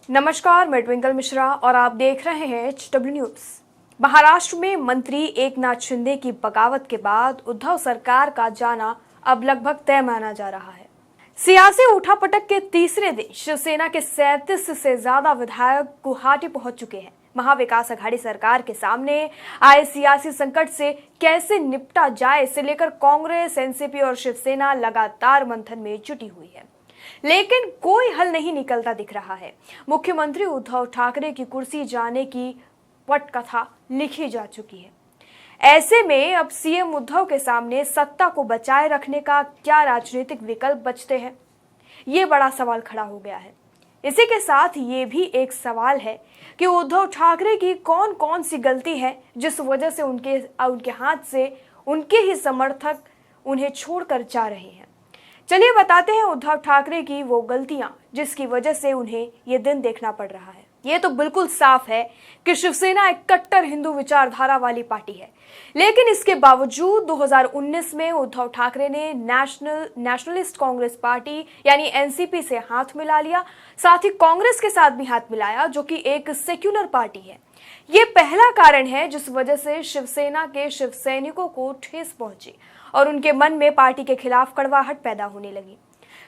नमस्कार, मैं ट्विंकल मिश्रा और आप देख रहे हैं HW न्यूज। महाराष्ट्र में मंत्री एकनाथ शिंदे की बगावत के बाद उद्धव सरकार का जाना अब लगभग तय माना जा रहा है। सियासी उठापटक के तीसरे दिन शिवसेना के 37 से ज्यादा विधायक गुवाहाटी पहुंच चुके हैं। महाविकास अघाड़ी सरकार के सामने आए सियासी संकट से कैसे निपटा जाए इसे लेकर कांग्रेस, एनसीपी और शिवसेना लगातार मंथन में जुटी हुई है, लेकिन कोई हल नहीं निकलता दिख रहा है। मुख्यमंत्री उद्धव ठाकरे की कुर्सी जाने की पटकथा लिखी जा चुकी है। ऐसे में अब सीएम उद्धव के सामने सत्ता को बचाए रखने का क्या राजनीतिक विकल्प बचते हैं, ये बड़ा सवाल खड़ा हो गया है। इसी के साथ ये भी एक सवाल है कि उद्धव ठाकरे की कौन कौन सी गलती है जिस वजह से उनके हाथ से उनके ही समर्थक उन्हें छोड़कर जा रहे हैं। चलिए बताते हैं उद्धव ठाकरे की वो गलतियां जिसकी वजह से उन्हें ये दिन देखना पड़ रहा है। ये तो बिल्कुल साफ है कि शिवसेना एक कट्टर हिंदू विचारधारा वाली पार्टी है, लेकिन इसके बावजूद 2019 में उद्धव ठाकरे ने नेशनलिस्ट कांग्रेस पार्टी यानी एनसीपी से हाथ मिला लिया, साथ ही कांग्रेस के साथ भी हाथ मिलाया जो कि एक सेक्युलर पार्टी है। ये पहला कारण है जिस वजह से शिवसेना के शिव सैनिकों को ठेस पहुंची और उनके मन में पार्टी के खिलाफ कड़वाहट पैदा होने लगी।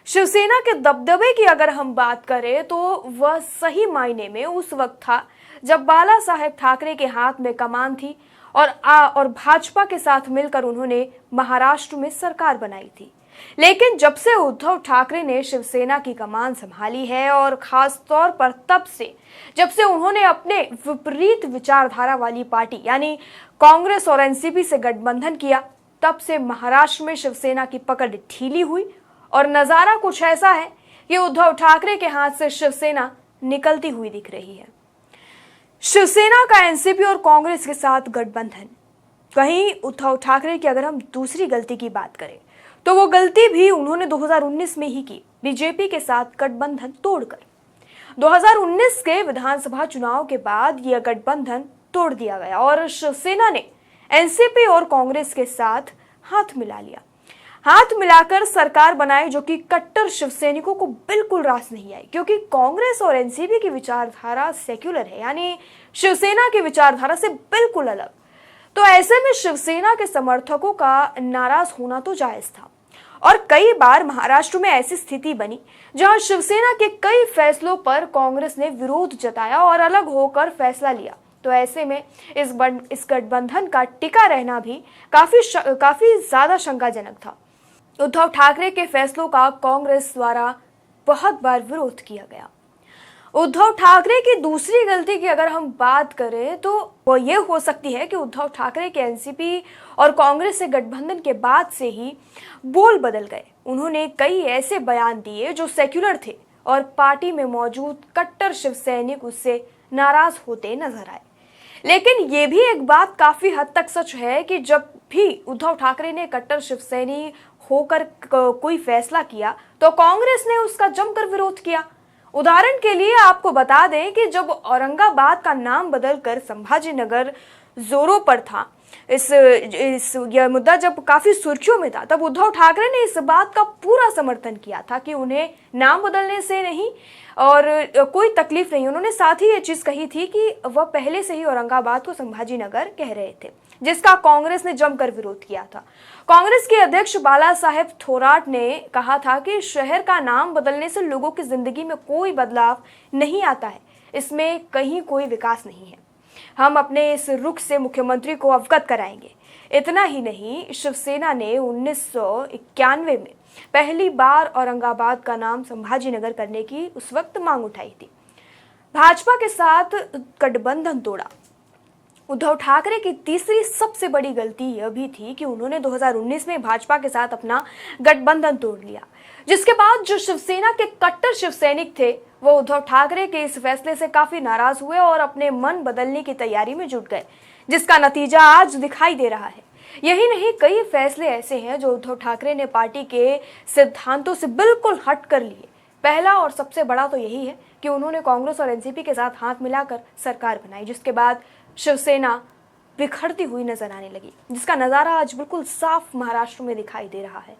शिवसेना के दबदबे की अगर हम बात करें तो वह सही मायने में उस वक्त था जब बाला साहेब ठाकरे के हाथ में कमान थी और भाजपा के साथ मिलकर उन्होंने महाराष्ट्र में सरकार बनाई थी। लेकिन जब से उद्धव ठाकरे ने शिवसेना की कमान संभाली है और खास तौर पर तब से जब से उन्होंने अपने विपरीत विचारधारा वाली पार्टी यानी कांग्रेस और एनसीपी से गठबंधन किया, तब से महाराष्ट्र में शिवसेना की पकड़ ढीली हुई और नजारा कुछ ऐसा है कि उद्धव ठाकरे के हाथ से शिवसेना निकलती हुई दिख रही है। शिवसेना का एनसीपी और कांग्रेस के साथ गठबंधन। कहीं उद्धव ठाकरे की अगर हम दूसरी गलती की बात करें तो वो गलती भी उन्होंने 2019 में ही की, बीजेपी के साथ गठबंधन तोड़कर। 2019 के विधानसभा चुनाव के बाद यह गठबंधन तोड़ दिया गया और शिवसेना ने एनसीपी और कांग्रेस के साथ हाथ मिला लिया। हाथ मिलाकर सरकार बनाई जो कि कट्टर शिवसैनिकों को बिल्कुल रास नहीं आई, क्योंकि कांग्रेस और एनसीपी की विचारधारा सेक्युलर है, यानी शिवसेना की विचारधारा से बिल्कुल अलग। तो ऐसे में शिवसेना के समर्थकों का नाराज होना तो जायज था और कई बार महाराष्ट्र में ऐसी स्थिति बनी जहां शिवसेना के कई फैसलों पर कांग्रेस ने विरोध जताया और अलग होकर फैसला लिया। तो ऐसे में इस गठबंधन का टिका रहना भी काफी ज्यादा शंकाजनक था। उद्धव ठाकरे के फैसलों का कांग्रेस द्वारा बहुत बार विरोध किया गया। उद्धव ठाकरे की दूसरी गलती की अगर हम बात करें तो वो ये हो सकती है कि उद्धव ठाकरे के एनसीपी और कांग्रेस से गठबंधन के बाद से ही बोल बदल गए। उन्होंने कई ऐसे बयान दिए जो सेक्युलर थे और पार्टी में मौजूद कट्टर शिव सैनिक उससे नाराज होते नजर आए। लेकिन ये भी एक बात काफी हद तक सच है कि जब भी उद्धव ठाकरे ने कट्टर शिवसैनी होकर कोई फैसला किया तो कांग्रेस ने उसका जमकर विरोध किया। उदाहरण के लिए आपको बता दें कि जब औरंगाबाद का नाम बदलकर संभाजीनगर जोरों पर था, यह मुद्दा जब काफी सुर्खियों में था, तब उद्धव ठाकरे ने इस बात का पूरा समर्थन किया था कि उन्हें नाम बदलने से नहीं और कोई तकलीफ नहीं। उन्होंने साथ ही ये चीज कही थी कि वह पहले से ही औरंगाबाद को संभाजीनगर कह रहे थे, जिसका कांग्रेस ने जमकर विरोध किया था। कांग्रेस के अध्यक्ष बाला साहेब थोराट ने कहा था कि शहर का नाम बदलने से लोगों की जिंदगी में कोई बदलाव नहीं आता है, इसमें कहीं कोई विकास नहीं है। हम अपने इस रुख से मुख्यमंत्री को अवगत कराएंगे। इतना ही नहीं, शिवसेना ने 1991 में पहली बार औरंगाबाद का नाम संभाजीनगर करने की उस वक्त मांग उठाई थी। भाजपा के साथ गठबंधन तोड़ा। उद्धव ठाकरे की तीसरी सबसे बड़ी गलती यह भी थी कि उन्होंने 2019 में भाजपा के साथ अपना गठबंधन तोड़ लिया, जिसके बाद जो शिवसेना के कट्टर शिवसैनिक थे वो उद्धव ठाकरे के इस फैसले से काफी नाराज हुए और अपने मन बदलने की तैयारी में जुट गए, जिसका नतीजा आज दिखाई दे रहा है। यही नहीं, कई फैसले ऐसे हैं जो उद्धव ठाकरे ने पार्टी के सिद्धांतों से बिल्कुल हट कर लिए। पहला और सबसे बड़ा तो यही है कि उन्होंने कांग्रेस और एनसीपी के साथ हाथ मिलाकर सरकार बनाई, जिसके बाद शिवसेना बिखरती हुई नजर आने लगी, जिसका नजारा आज बिल्कुल साफ महाराष्ट्र में दिखाई दे रहा है।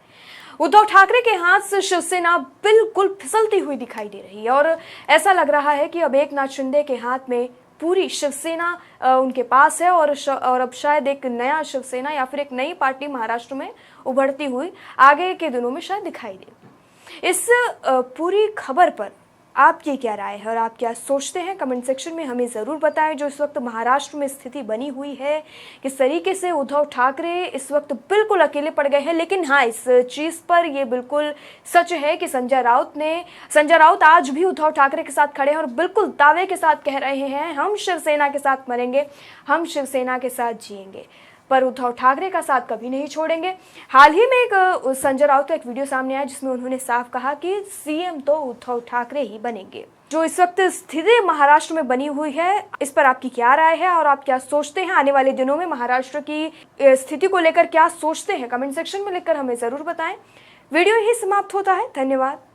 उद्धव ठाकरे के हाथ से शिवसेना बिल्कुल फिसलती हुई दिखाई दे रही है और ऐसा लग रहा है कि अब एकनाथ शिंदे के हाथ में पूरी शिवसेना उनके पास है और अब शायद एक नया शिवसेना या फिर एक नई पार्टी महाराष्ट्र में उभरती हुई आगे के दिनों में शायद दिखाई दे। इस पूरी खबर पर आपकी क्या राय है और आप क्या सोचते हैं, कमेंट सेक्शन में हमें ज़रूर बताएं। जो इस वक्त महाराष्ट्र में स्थिति बनी हुई है, किस तरीके से उद्धव ठाकरे इस वक्त बिल्कुल अकेले पड़ गए हैं। लेकिन हाँ, इस चीज़ पर ये बिल्कुल सच है कि संजय राउत आज भी उद्धव ठाकरे के साथ खड़े हैं और बिल्कुल दावे के साथ कह रहे हैं, हम शिवसेना के साथ मरेंगे, हम शिवसेना के साथ जिएंगे, पर उद्धव ठाकरे का साथ कभी नहीं छोड़ेंगे। हाल ही में एक संजय राउत का एक वीडियो सामने आया जिसमें उन्होंने साफ कहा कि सीएम तो उद्धव ठाकरे ही बनेंगे। जो इस वक्त स्थिति महाराष्ट्र में बनी हुई है, इस पर आपकी क्या राय है और आप क्या सोचते हैं? आने वाले दिनों में महाराष्ट्र की स्थिति को लेकर क्या सोचते हैं, कमेंट सेक्शन में लिखकर हमें जरूर बताएं। वीडियो यही समाप्त होता है। धन्यवाद।